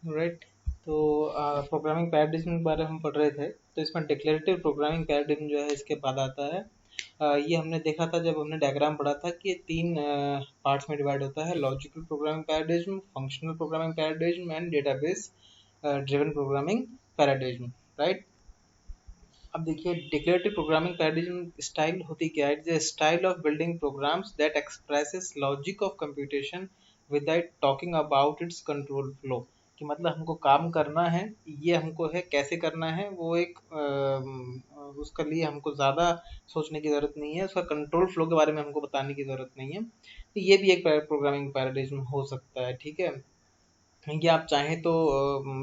Right. तो programming paradigm के बारे में हम पढ़ रहे थे, तो इसमें डिक्लेरेटिव प्रोग्रामिंग पैराडिज्म जो है इसके बाद आता है। ये हमने देखा था जब हमने डायग्राम पढ़ा था कि ये तीन पार्ट्स में डिवाइड होता है: logical programming paradigm, functional programming paradigm and database driven programming paradigm. Right. अब देखिए, डिक्लेरेटिव प्रोग्रामिंग पैराडिज्म स्टाइल होती क्या है? It's a style of building programmes that expresses logic of computation without talking about it's control flow. कि मतलब हमको काम करना है, ये हमको है कैसे करना है, वो एक उसके लिए हमको ज़्यादा सोचने की ज़रूरत नहीं है, उसका कंट्रोल फ्लो के बारे में हमको बताने की ज़रूरत नहीं है। तो ये भी एक प्रोग्रामिंग पैराडिज्म हो सकता है। ठीक है, कि आप चाहें तो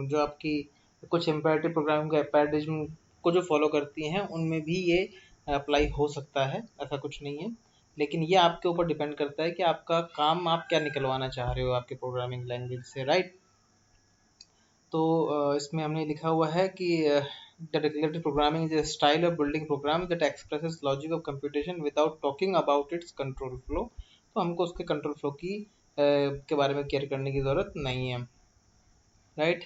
जो आपकी कुछ इम्पेरेटिव प्रोग्रामिंग पैराडिज्म को जो फॉलो करती हैं उनमें भी ये अप्लाई हो सकता है, ऐसा कुछ नहीं है। लेकिन ये आपके ऊपर डिपेंड करता है कि आपका काम आप क्या निकलवाना चाह रहे हो आपके प्रोग्रामिंग लैंग्वेज से। राइट। तो इसमें हमने लिखा हुआ है कि the declarative programming is a style of building program that expresses logic of computation without talking about its control flow। तो हमको उसके कंट्रोल फ्लो की के बारे में केयर करने की ज़रूरत नहीं है। राइट।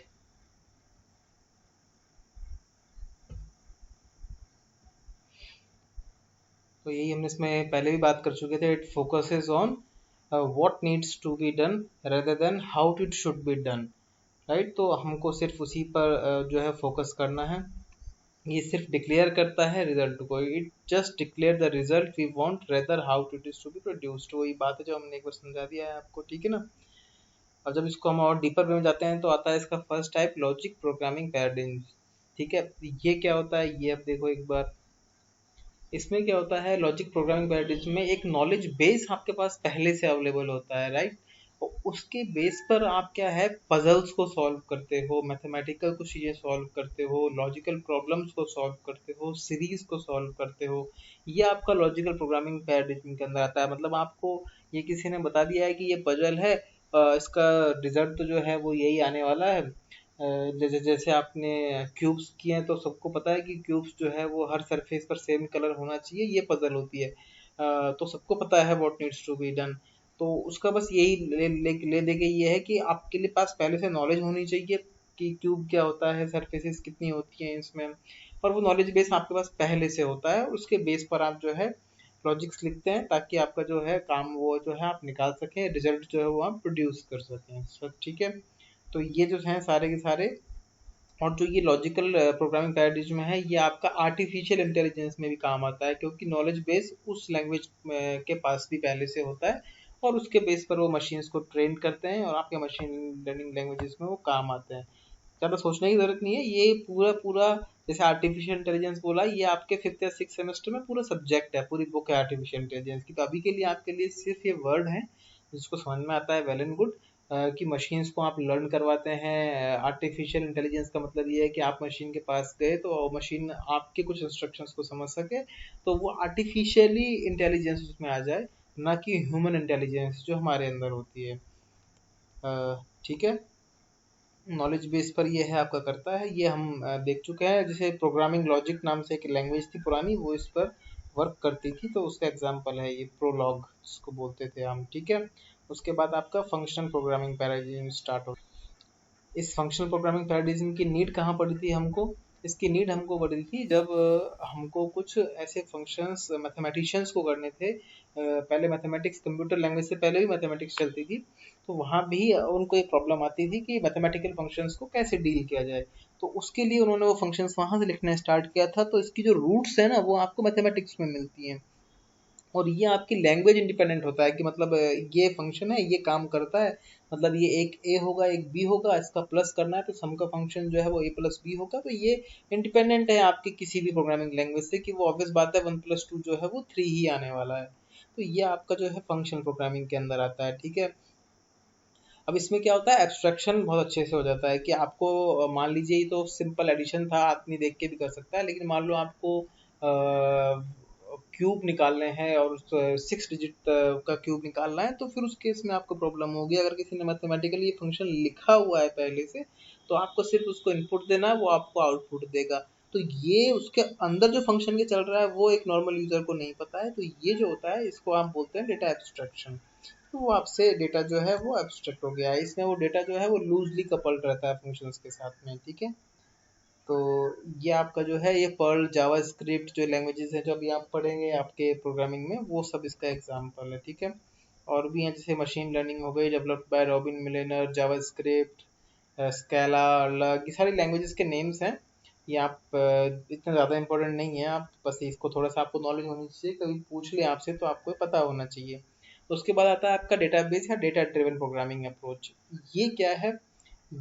तो यही हमने इसमें पहले भी बात कर चुके थे। It focuses on what needs to be done rather than how it should be done. Right. तो हमको सिर्फ उसी पर जो है फोकस करना है। ये सिर्फ डिक्लेयर करता है रिजल्ट को। It just declare the result we want rather how it is to be produced. वही बात है जो हमने एक बार समझा दिया है आपको। ठीक है ना। अब जब इसको हम और डीपर में जाते हैं तो आता है इसका first type, logic programming paradigm. ठीक है, ये क्या होता है ये अब देखो एक बार। इसमें क्या होता है, लॉजिक प्रोग्रामिंग पैराडिग्म में एक नॉलेज बेस आपके पास पहले से अवेलेबल होता है। राइट। और उसके बेस पर आप क्या है, पजल्स को सॉल्व करते हो, मैथमेटिकल कुछ चीज़ें सॉल्व करते हो, लॉजिकल प्रॉब्लम्स को सॉल्व करते हो, सीरीज को सॉल्व करते हो। ये आपका लॉजिकल प्रोग्रामिंग पैराडिग्म के अंदर आता है। मतलब आपको ये किसी ने बता दिया है कि ये पजल है, इसका रिजल्ट तो जो है वो यही आने वाला है। जैसे जैसे आपने क्यूब्स किए हैं तो सबको पता है कि क्यूब्स जो है वो हर सरफेस पर सेम कलर होना चाहिए, ये पजल होती है। तो सबको पता है what needs to be done. तो उसका बस यही ले दे के ये है कि आपके लिए पास पहले से नॉलेज होनी चाहिए कि क्यूब क्या होता है, सरफेसेस कितनी होती हैं इसमें। और वो नॉलेज बेस आपके पास पहले से होता है, उसके बेस पर आप जो है लॉजिक्स लिखते हैं ताकि आपका जो है काम वो जो है आप निकाल सकें, रिजल्ट जो है वो आप प्रोड्यूस कर सकें। सब ठीक है। तो ये जो हैं सारे के सारे। और जो ये लॉजिकल प्रोग्रामिंग पैराडिग्म है ये आपका आर्टिफिशियल इंटेलिजेंस में भी काम आता है, क्योंकि नॉलेज बेस उस लैंग्वेज के पास भी पहले से होता है और उसके बेस पर वो मशीन्स को ट्रेन करते हैं और आपके मशीन लर्निंग लैंग्वेजेस में वो काम आते हैं। ज़्यादा सोचने की ज़रूरत नहीं है, ये पूरा पूरा जैसे आर्टिफिशियल इंटेलिजेंस बोला, ये आपके फिफ्थ या सिक्स सेमेस्टर में पूरा सब्जेक्ट है, पूरी बुक है आर्टिफिशियल इंटेलिजेंस की। तो अभी के लिए आपके लिए सिर्फ ये वर्ड है, जिसको समझ में आता है वेल एंड गुड। कि मशीन्स को आप लर्न करवाते हैं। आर्टिफिशियल इंटेलिजेंस का मतलब ये है कि आप मशीन के पास गए तो मशीन आपके कुछ इंस्ट्रक्शंस को समझ सके, तो वो आर्टिफिशियली इंटेलिजेंस उसमें आ जाए, ना कि ह्यूमन इंटेलिजेंस जो हमारे अंदर होती है। ठीक है। नॉलेज बेस पर ये है आपका करता है, ये हम देख चुके हैं। जैसे प्रोग्रामिंग लॉजिक नाम से एक लैंग्वेज थी पुरानी, वो इस पर वर्क करती थी, तो उसका एग्जांपल है ये प्रोलॉग जिसको बोलते थे हम। ठीक है। उसके बाद आपका फंक्शनल प्रोग्रामिंग पैराडिग्म स्टार्ट हो। इस फंक्शनल प्रोग्रामिंग पैराडिज्म की नीड कहाँ पड़ी थी हमको? इसकी नीड हमको पड़ी थी जब हमको कुछ ऐसे फंक्शंस मैथमेटिशियंस को करने थे। पहले मैथमेटिक्स कंप्यूटर लैंग्वेज से पहले भी मैथमेटिक्स चलती थी, तो वहाँ भी उनको एक प्रॉब्लम आती थी कि मैथमेटिकल फंक्शंस को कैसे डील किया जाए। तो उसके लिए उन्होंने वो फंक्शंस वहाँ से लिखना स्टार्ट किया था। तो इसकी जो रूट्स है ना वो आपको मैथमेटिक्स में मिलती हैं। और ये आपकी लैंग्वेज इंडिपेंडेंट होता है कि मतलब ये फंक्शन है, ये काम करता है, मतलब ये एक ए होगा एक बी होगा, इसका प्लस करना है तो सम का फंक्शन जो है वो ए प्लस बी होगा। तो ये इंडिपेंडेंट है आपकी किसी भी प्रोग्रामिंग लैंग्वेज से, कि वो ऑब्वियस बात है वन प्लस टू जो है वो थ्री ही आने वाला है। तो ये आपका जो है फंक्शन प्रोग्रामिंग के अंदर आता है। ठीक है। अब इसमें क्या होता है, एब्स्ट्रैक्शन बहुत अच्छे से हो जाता है कि आपको मान लीजिए ये तो सिंपल एडिशन था, आदमी देख के भी कर सकता है, लेकिन मान लो आपको क्यूब निकालने हैं और सिक्स डिजिट का क्यूब निकालना है, तो फिर उस केस में आपको प्रॉब्लम होगी। अगर किसी ने मैथमेटिकली ये फंक्शन लिखा हुआ है पहले से, तो आपको सिर्फ उसको इनपुट देना है, वो आपको आउटपुट देगा। तो ये उसके अंदर जो फंक्शन के चल रहा है वो एक नॉर्मल यूजर को नहीं पता है। तो ये जो होता है इसको आप बोलते हैं डेटा एब्स्ट्रैक्शन। तो वो आपसे डेटा जो है वो एब्स्ट्रैक्ट हो गया है। इसमें वो डेटा जो है वो लूजली कपल्ड रहता है फंक्शंस के साथ में, ठीक है। तो ये आपका जो है ये पर्ल जावा स्क्रिप्ट जो लैंग्वेजेस हैं जो अभी आप पढ़ेंगे आपके प्रोग्रामिंग में, वो सब इसका एग्जाम्पल है, ठीक है। और भी हैं जैसे मशीन लर्निंग हो गई, developed by Robin Milner, JavaScript, Scala, Erlang, ये सारी लैंग्वेजेस के नेम्स हैं। ये आप इतना ज़्यादा इंपॉर्टेंट नहीं है, आप बस इसको थोड़ा सा आपको नॉलेज होनी चाहिए, कभी पूछ ले आपसे तो आपको पता होना चाहिए। उसके बाद आता है आपका डेटाबेस या डेटा ड्रिवन प्रोग्रामिंग अप्रोच। ये क्या है?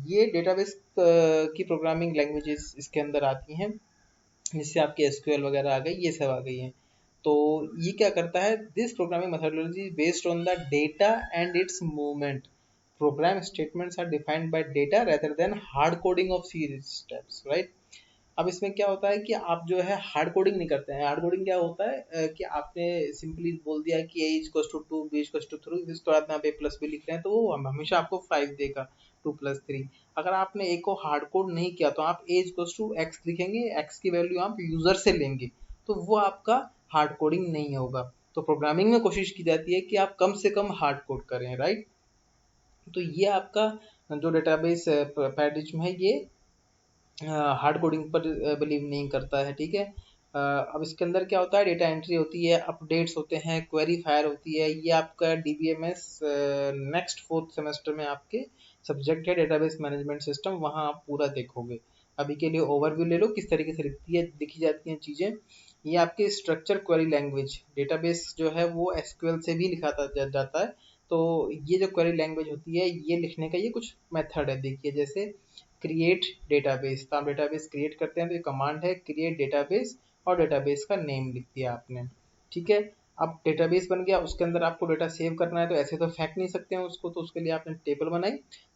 ये डेटाबेस की प्रोग्रामिंग लैंग्वेजेस इसके अंदर आती हैं, जिससे आपके एसक्यूएल वगैरह आ गई, ये सब आ गई हैं। तो ये क्या करता है, this programming methodology based on the data and its movement, program statements are defined by data rather than hard coding of series steps, right. अब इसमें क्या होता है कि आप जो है हार्ड कोडिंग नहीं करते हैं। हार्ड कोडिंग क्या होता है कि आपने सिंपली बोल दिया कि A equals to 2, B equals to 3, इसके बाद में आप ए प्लस बी लिख रहे हैं तो वो हमेशा आपको 5 देगा, 2 प्लस 3। अगर आपने ए को हार्ड कोड नहीं किया तो आप ए इक्वल्स टू एक्स लिखेंगे, एक्स की वैल्यू आप यूजर से लेंगे, तो वो आपका हार्ड कोडिंग नहीं होगा। तो प्रोग्रामिंग में कोशिश की जाती है कि आप कम से कम हार्ड कोड करें, राइट। तो ये आपका जो डेटाबेस पैराडिज्म है ये हार्ड कोडिंग पर बिलीव नहीं करता है, ठीक है। अब इसके अंदर क्या होता है, डेटा एंट्री होती है, अपडेट्स होते हैं, क्वेरी फायर होती है। ये आपका डीबीएमएस नेक्स्ट 4th सेमेस्टर में आपके सब्जेक्ट है डेटाबेस मैनेजमेंट सिस्टम, वहाँ आप पूरा देखोगे। अभी के लिए ओवरव्यू ले लो किस तरीके से लिखी जाती हैं चीज़ें। ये आपके स्ट्रक्चर क्वेरी लैंग्वेज, डेटाबेस जो है वो एसक्यूएल से भी लिखा जाता है। तो ये जो क्वेरी लैंग्वेज होती है ये लिखने का ये कुछ मेथड है, देखिए जैसे क्रिएट डेटाबेस, तो आप डेटाबेस क्रिएट करते हैं तो ये कमांड है क्रिएट डेटाबेस, और डेटाबेस का नेम लिख दिया आपने, ठीक है। अब डेटाबेस बन गया, उसके अंदर आपको डेटा सेव करना है, तो ऐसे तो फेंक नहीं सकते हैं उसको, तो उसके लिए आपने टेबल बनाई,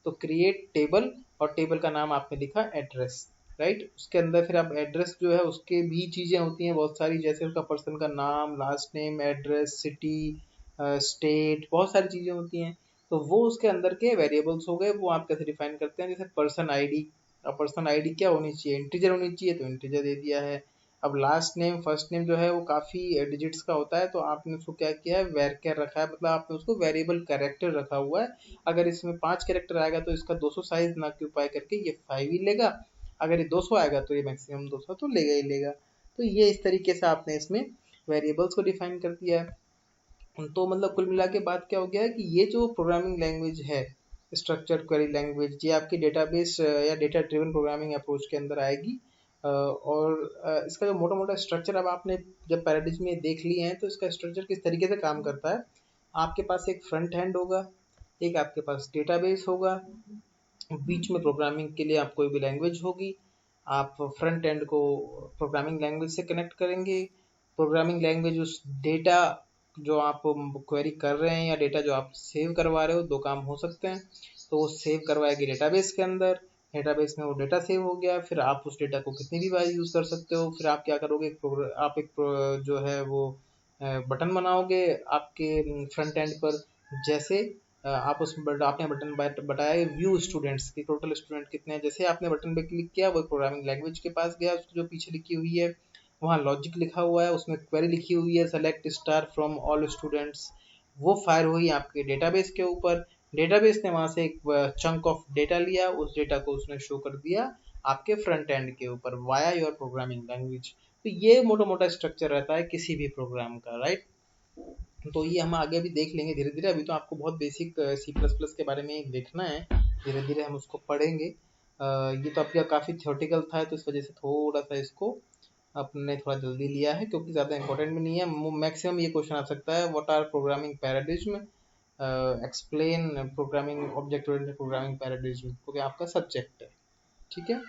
तो क्रिएट टेबल, और टेबल का नाम आपने लिखा एड्रेस, राइट। उसके अंदर फिर आप एड्रेस जो है उसके भी चीज़ें होती हैं बहुत सारी, जैसे उसका पर्सन का नाम, last name, address, city, state, बहुत सारी चीज़ें होती हैं। तो वो उसके अंदर के वेरिएबल्स हो गए, वो आप कैसे डिफाइन करते हैं, जैसे पर्सन आईडी। अब पर्सन आईडी क्या होनी चाहिए, इंटीजर होनी चाहिए, तो इंटीजर दे दिया है। अब लास्ट नेम फर्स्ट नेम जो है वो काफ़ी डिजिट्स का होता है, तो आपने उसको क्या किया है, वेरचर रखा है, मतलब आपने उसको वेरिएबल कैरेक्टर रखा हुआ है। अगर इसमें 5 कैरेक्टर आएगा तो इसका 200 साइज ना ऑक्यूपाई करके ये 5 ही लेगा, अगर ये 200 आएगा तो ये मैक्सिमम 200 तो लेगा ही लेगा। तो ये इस तरीके से आपने इसमें वेरिएबल्स को डिफाइन कर दिया है। तो मतलब कुल मिला के बात क्या हो गया है कि ये जो प्रोग्रामिंग लैंग्वेज है, स्ट्रक्चर्ड क्वेरी लैंग्वेज, ये आपकी डेटाबेस या डेटा ड्रिवन प्रोग्रामिंग अप्रोच के अंदर आएगी। और इसका जो मोटा मोटा स्ट्रक्चर अब आपने जब पैराडिज्म में देख लिए हैं, तो इसका स्ट्रक्चर किस तरीके से काम करता है। आपके पास एक फ्रंट हैंड होगा, एक आपके पास डेटाबेस होगा, बीच में प्रोग्रामिंग के लिए आप कोई भी लैंग्वेज होगी। आप फ्रंट एंड को प्रोग्रामिंग लैंग्वेज से कनेक्ट करेंगे, प्रोग्रामिंग लैंग्वेज उस डेटा जो आप क्वेरी कर रहे हैं या डेटा जो आप सेव करवा रहे हो, दो काम हो सकते हैं। तो वो सेव करवाएगी डेटाबेस के अंदर, डेटाबेस में वो डेटा सेव हो गया, फिर आप उस डेटा को कितनी भी बार यूज़ कर सकते हो। फिर आप क्या करोगे, आप एक जो है वो बटन बनाओगे आपके फ्रंट एंड पर, जैसे आप उस आपने बटन बताया व्यू स्टूडेंट्स की, टोटल स्टूडेंट कितने हैं, जैसे आपने बटन पे क्लिक किया वो प्रोग्रामिंग लैंग्वेज के पास गया, उसकी जो पीछे लिखी हुई है वहाँ लॉजिक लिखा हुआ है, उसमें क्वेरी लिखी हुई है select star from all students, वो फायर हुई आपके डेटाबेस के ऊपर। डेटाबेस ने वहाँ से एक चंक ऑफ डेटा लिया, उस डेटा को उसने शो कर दिया आपके फ्रंट एंड के ऊपर वाया योर प्रोग्रामिंग लैंग्वेज। तो ये मोटा मोटा स्ट्रक्चर रहता है किसी भी प्रोग्राम का, राइट। तो ये हम आगे भी देख लेंगे धीरे धीरे, अभी तो आपको बहुत बेसिक सी प्लस प्लस के बारे में ही देखना है, धीरे धीरे हम उसको पढ़ेंगे। ये तो आपका काफ़ी थ्योरेटिकल था, तो इस वजह से थोड़ा सा इसको आपने थोड़ा जल्दी लिया है, क्योंकि ज़्यादा इंपॉर्टेंट भी नहीं है। मैक्सिमम ये क्वेश्चन आ सकता है, what R programming paradigm, explain programming object oriented programming paradigm, क्योंकि आपका सब्जेक्ट है, ठीक है।